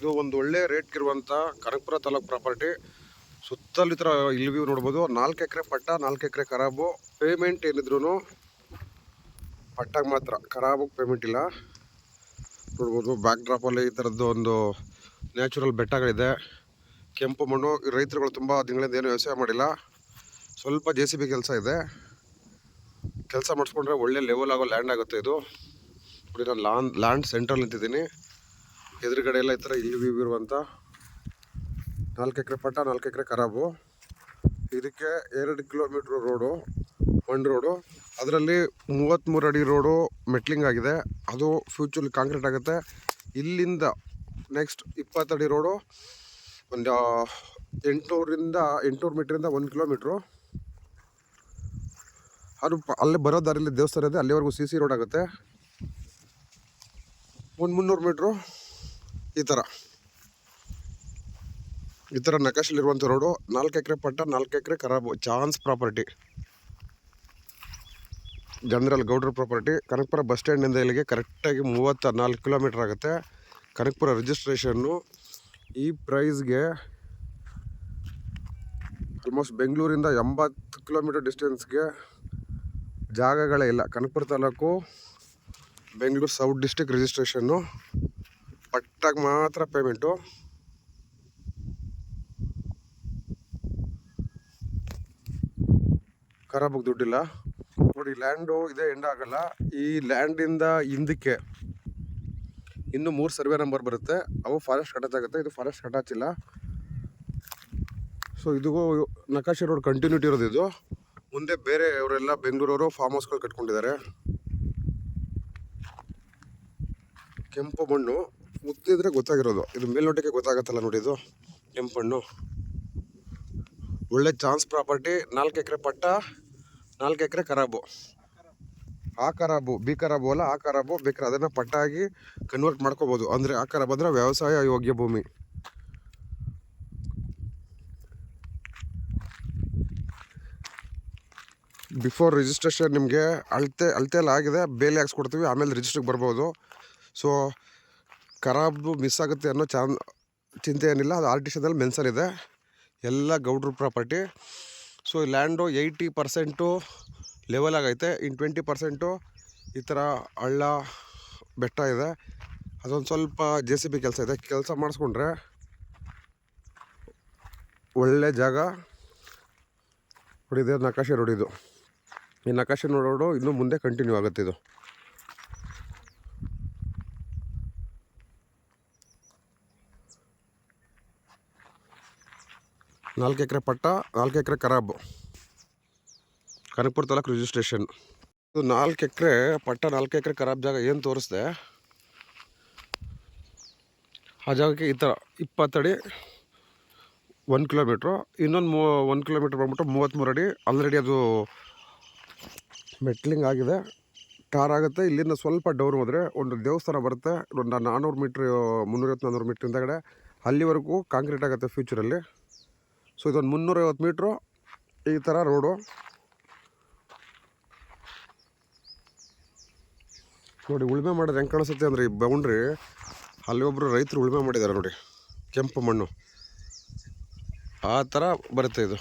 ಇದು ಒಂದು ಒಳ್ಳೆ ರೇಟ್ಗಿರುವಂಥ ಕನಕಪುರ ತಾಲೂಕು ಪ್ರಾಪರ್ಟಿ. ಸುತ್ತಲೂ ಈ ಥರ ಇಲ್ಲಿ ವ್ಯೂ ನೋಡ್ಬೋದು. 4 ಎಕರೆ ಪಟ್ಟ, 4 ಎಕರೆ ಖರಾಬು. ಪೇಮೆಂಟ್ ಏನಿದ್ರು ಪಟ್ಟಾಗ ಮಾತ್ರ, ಖರಾಬು ಪೇಮೆಂಟ್ ಇಲ್ಲ. ನೋಡ್ಬೋದು ಬ್ಯಾಕ್ ಡ್ರಾಪಲ್ಲಿ ಈ ಥರದ್ದು ಒಂದು ನ್ಯಾಚುರಲ್ ಬೆಟ್ಟಗಳಿದೆ. ಕೆಂಪು ಮಣ್ಣು. ರೈತರುಗಳು ತುಂಬ ದಿನಗಳಿಂದ ಏನು ವ್ಯವಸಾಯ ಮಾಡಿಲ್ಲ. ಸ್ವಲ್ಪ JCB ಕೆಲಸ ಇದೆ. ಕೆಲಸ ಮಾಡಿಸ್ಕೊಂಡ್ರೆ ಒಳ್ಳೆ ಲೆವೆಲ್ ಆಗೋ ಲ್ಯಾಂಡ್ ಆಗುತ್ತೆ ಇದು. ನೋಡಿ, ನಾನು ಲ್ಯಾಂಡ್ ಸೆಂಟ್ರಲ್ಲಿ ನಿಂತಿದ್ದೀನಿ. ಎದುರುಗಡೆ ಎಲ್ಲ ಈ ಥರ ಇಲ್ಲಿ ವ್ಯೂ ಇರುವಂಥ 4 ಎಕರೆ ಪಟ್ಟ, 4 ಎಕರೆ ಖರಾಬು. ಇದಕ್ಕೆ 2 ಕಿಲೋಮೀಟ್ರ್ ರೋಡು, ಮಣ್ಣು ರೋಡು. ಅದರಲ್ಲಿ 33 ಅಡಿ ರೋಡು ಮೆಟ್ಲಿಂಗ್ ಆಗಿದೆ. ಅದು ಫ್ಯೂಚರ್ಲಿ ಕಾಂಕ್ರೀಟ್ ಆಗುತ್ತೆ. ಇಲ್ಲಿಂದ ನೆಕ್ಸ್ಟ್ 20 ಅಡಿ ರೋಡು, ಒಂದು 800 ಮೀಟ್ರಿಂದ 1 ಕಿಲೋಮೀಟ್ರು. ಅದು ಅಲ್ಲೇ ಬರೋ ದಾರಿಯಲ್ಲಿ ದೇವಸ್ಥಾನ ಇದೆ, ಅಲ್ಲಿವರೆಗೂ CC ರೋಡ್ ಆಗುತ್ತೆ. ಒಂದು 300 ಮೀಟ್ರು ಈ ಥರ ನಕಾಶಲ್ಲಿರುವಂಥ ರೋಡು. 4 ಎಕರೆ ಪಟ್ಟ, 4 ಎಕರೆ ಖರಾಬು. ಚಾನ್ಸ್ ಪ್ರಾಪರ್ಟಿ, ಜನರಲ್ ಗೌಡ್ರ ಪ್ರಾಪರ್ಟಿ. ಕನಕಪುರ ಬಸ್ ಸ್ಟ್ಯಾಂಡಿಂದ ಇಲ್ಲಿಗೆ ಕರೆಕ್ಟಾಗಿ 34 ಕಿಲೋಮೀಟ್ರ್ ಆಗುತ್ತೆ. ಕನಕಪುರ ರಿಜಿಸ್ಟ್ರೇಷನ್ನು. ಈ ಪ್ರೈಸ್ಗೆ ಆಲ್ಮೋಸ್ಟ್ ಬೆಂಗಳೂರಿಂದ 80 ಕಿಲೋಮೀಟರ್ ಡಿಸ್ಟೆನ್ಸ್ಗೆ ಜಾಗಗಳೇ ಇಲ್ಲ. Kanakapura taluk, Bengaluru south district registration. ಪಟ್ಟಾಗ ಮಾತ್ರ ಪೇಮೆಂಟು. ಖರಾಬಾಗಿ ದುಡ್ಡಿಲ್ಲ. ನೋಡಿ, ಲ್ಯಾಂಡು ಇದೇ ಎಂಡ್ ಆಗಲ್ಲ. ಈ ಲ್ಯಾಂಡಿಂದ ಹಿಂದಕ್ಕೆ ಇನ್ನೂ 3 ಸರ್ವೆ ನಂಬರ್ ಬರುತ್ತೆ. ಅವು ಫಾರೆಸ್ಟ್ ಅಟ್ಯಾಚ್ ಆಗುತ್ತೆ. ಇದು ಫಾರೆಸ್ಟ್ ಅಟ್ಯಾಚ್ ಇಲ್ಲ. ಸೊ ಇದು ನಕಾಶೆ ರೋಡ್ ಕಂಟಿನ್ಯೂಟಿ ಇರೋದು. ಇದು ಮುಂದೆ ಬೇರೆ ಅವರೆಲ್ಲ ಬೆಂಗಳೂರವರು ಫಾರ್ಮ್ ಹೌಸ್ಗಳು ಕಟ್ಕೊಂಡಿದ್ದಾರೆ. ಕೆಂಪು ಮಣ್ಣು ಮುತ್ತಿದ್ರೆ ಗೊತ್ತಾಗಿರೋದು. ಇದು ಮೇಲ್ನೋಟಕ್ಕೆ ಗೊತ್ತಾಗತ್ತಲ್ಲ ನೋಡಿ, ಇದು ಕೆಂಪು ಮಣ್ಣು. ಒಳ್ಳೆ ಚಾನ್ಸ್ ಪ್ರಾಪರ್ಟಿ. 4 ಎಕರೆ ಪಟ್ಟ, 4 ಎಕರೆ ಖರಾಬು. ಆ ಖರಾಬು, ಬಿ ಖರಾಬು ಅಲ್ಲ, ಆ ಖರಾಬು. ಬೇಕಾದ್ರೆ ಅದನ್ನು ಪಟ್ಟಾಗಿ ಕನ್ವರ್ಟ್ ಮಾಡ್ಕೋಬೋದು. ಅಂದರೆ ಆ ಖರಾಬು ಅಂದರೆ ವ್ಯವಸಾಯ ಯೋಗ್ಯ ಭೂಮಿ. ಬಿಫೋರ್ ರಿಜಿಸ್ಟ್ರೇಷನ್ ನಿಮಗೆ ಅಳತೆ ಎಲ್ಲ ಆಗಿದೆ, ಬೇಲಿ ಹಾಕ್ಸ್ಕೊಡ್ತೀವಿ, ಆಮೇಲೆ ರಿಜಿಸ್ಟ್ರಿಗೆ ಬರ್ಬೋದು. ಸೊ ಖರಾಬು ಮಿಸ್ ಆಗುತ್ತೆ ಅನ್ನೋ ಚಿಂತೆ ಏನಿಲ್ಲ. ಅದು RTCದಲ್ಲಿ ಮೆನ್ಷನ್ ಇದೆ. ಎಲ್ಲ ಗೌಡ್ರ ಪ್ರಾಪರ್ಟಿ. ಸೊ ಈ ಲ್ಯಾಂಡು 80% ಲೆವೆಲ್ ಆಗೈತೆ. ಇನ್ನು 20% ಈ ಥರ ಹಳ್ಳ ಬೆಟ್ಟ ಇದೆ. ಅದೊಂದು ಸ್ವಲ್ಪ JCB ಕೆಲಸ ಇದೆ. ಕೆಲಸ ಮಾಡಿಸ್ಕೊಂಡ್ರೆ ಒಳ್ಳೆ ಜಾಗ. ನೋಡಿದೆ ನಕಾಶೆ ರೋಡಿದು. ಈ ನಕಾಶೆ ರೋಡು ಇನ್ನೂ ಮುಂದೆ ಕಂಟಿನ್ಯೂ ಆಗುತ್ತೆ. ಇದು ನಾಲ್ಕು ಎಕರೆ ಪಟ್ಟ, 4 ಎಕರೆ ಖರಾಬು. ಕನಕಪುರ ತಾಲೂಕು ರಿಜಿಸ್ಟ್ರೇಷನ್. ಇದು 4 ಎಕರೆ ಪಟ್ಟ, 4 ಎಕರೆ ಖರಾಬ್ ಜಾಗ ಏನು ತೋರಿಸ್ದೆ, ಆ ಜಾಗಕ್ಕೆ ಈ ಥರ 20 ಅಡಿ 1 ಕಿಲೋಮೀಟ್ರು. ಇನ್ನೊಂದು 1 ಕಿಲೋಮೀಟ್ರ್ ಬಂದ್ಬಿಟ್ಟು 33 ಅಡಿ. ಆಲ್ರೆಡಿ ಅದು ಮೆಟ್ಲಿಂಗ್ ಆಗಿದೆ, ಟಾರ್ ಆಗುತ್ತೆ. ಇಲ್ಲಿಂದ ಸ್ವಲ್ಪ ಡೌನ್ ಹೋದರೆ ಒಂದು ದೇವಸ್ಥಾನ ಬರುತ್ತೆ. ಒಂದು 400 ಮೀಟ್ರ್, 350-400 ಮೀಟ್ರ್ ಹಿಂದಗಡೆ ಅಲ್ಲಿವರೆಗೂ ಕಾಂಕ್ರೀಟ್ ಆಗುತ್ತೆ ಫ್ಯೂಚರಲ್ಲಿ. ಸೊ ಇದೊಂದು 350 ಮೀಟ್ರು ಈ ಥರ ರೋಡು. ನೋಡಿ, ಉಳುಮೆ ಮಾಡೋದು ಹೆಂಗೆ ಕಾಣಿಸುತ್ತೆ ಅಂದರೆ, ಈ ಬೌಂಡ್ರಿ ಅಲ್ಲಿ ಒಬ್ಬರು ರೈತರು ಉಳುಮೆ ಮಾಡಿದ್ದಾರೆ ನೋಡಿ, ಕೆಂಪು ಮಣ್ಣು ಆ ಥರ ಬರುತ್ತೆ ಇದು.